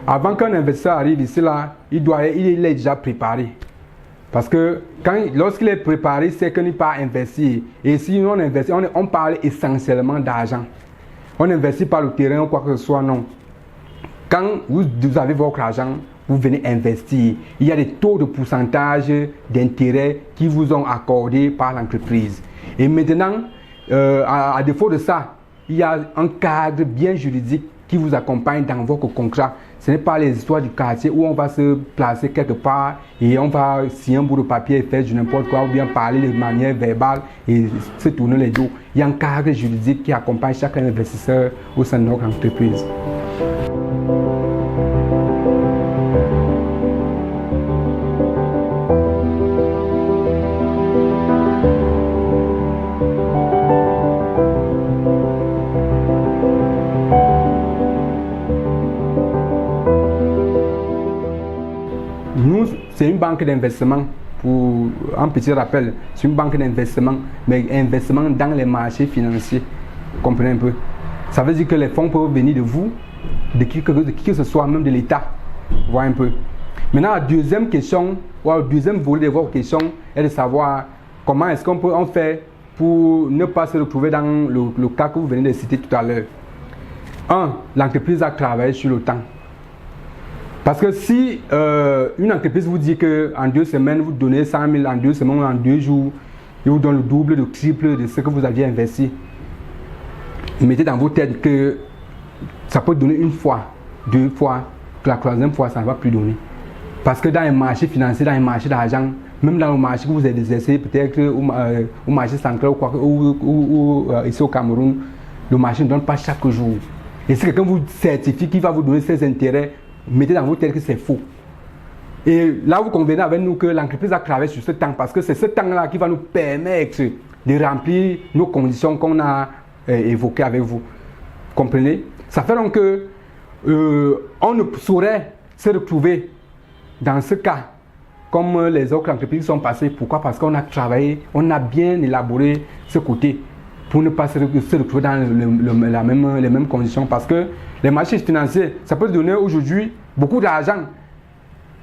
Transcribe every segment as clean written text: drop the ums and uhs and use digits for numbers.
Avant qu'un investisseur arrive ici, là, il est déjà préparé. Parce que lorsqu'il est préparé, c'est qu'il n'est pas investi. Et si on investit, on parle essentiellement d'argent. On n'investit pas le terrain ou quoi que ce soit, non. Quand vous avez votre argent, vous venez investir. Il y a des taux de pourcentage d'intérêt qui vous ont accordés par l'entreprise. Et maintenant, à défaut de ça, il y a un cadre bien juridique qui vous accompagne dans votre contrat. Ce n'est pas les histoires du quartier où on va se placer quelque part et on va signer un bout de papier et faire du n'importe quoi ou bien parler de manière verbale et se tourner les dos. Il y a un cadre juridique qui accompagne chaque investisseur au sein de notre entreprise. Nous, c'est une banque d'investissement. Pour un petit rappel, c'est une banque d'investissement, mais investissement dans les marchés financiers. Vous comprenez un peu? Ça veut dire que les fonds peuvent venir de vous, de qui que ce soit, même de l'État. Voilà un peu. Maintenant, la deuxième question, ou le deuxième volet de votre question est de savoir comment est-ce qu'on fait pour ne pas se retrouver dans le cas que vous venez de citer tout à l'heure. 1. L'entreprise a travaillé sur le temps. Parce que si une entreprise vous dit qu'en 2 semaines, vous donnez 100 000, en 2 semaines ou en 2 jours, il vous donne le double, le triple de ce que vous aviez investi, mettez dans vos têtes que ça peut donner une fois, 2 fois, que la 3e fois, ça ne va plus donner. Parce que dans les marchés financiers, dans les marchés d'argent, même dans le marché que vous exercez, peut-être au marché central ou ici au Cameroun, le marché ne donne pas chaque jour. Et si quelqu'un vous certifie qu'il va vous donner ses intérêts, mettez dans votre tête que c'est faux. Et là, vous convenez avec nous que l'entreprise a travaillé sur ce temps parce que c'est ce temps-là qui va nous permettre de remplir nos conditions qu'on a évoquées avec vous. Comprenez? Ça fait donc que on ne saurait se retrouver dans ce cas comme les autres entreprises sont passées. Pourquoi? Parce qu'on a travaillé, on a bien élaboré ce côté pour ne pas se retrouver dans les mêmes conditions. Parce que les marchés financiers, ça peut te donner aujourd'hui beaucoup d'argent.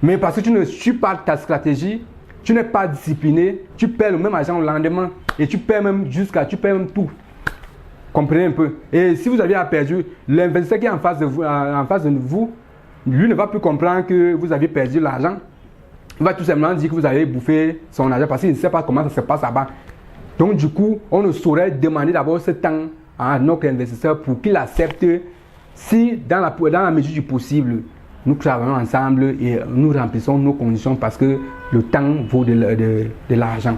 Mais parce que tu ne suis pas ta stratégie, tu n'es pas discipliné, tu perds le même argent au lendemain. Et tu perds même tout. Comprenez un peu. Et si vous aviez perdu, l'investisseur qui est en face de vous, lui ne va plus comprendre que vous avez perdu l'argent. Il va tout simplement dire que vous avez bouffé son argent parce qu'il ne sait pas comment ça se passe là-bas. Donc du coup, on ne saurait demander d'abord ce temps à notre investisseur pour qu'il accepte si dans la mesure du possible, nous travaillons ensemble et nous remplissons nos conditions parce que le temps vaut de l'argent.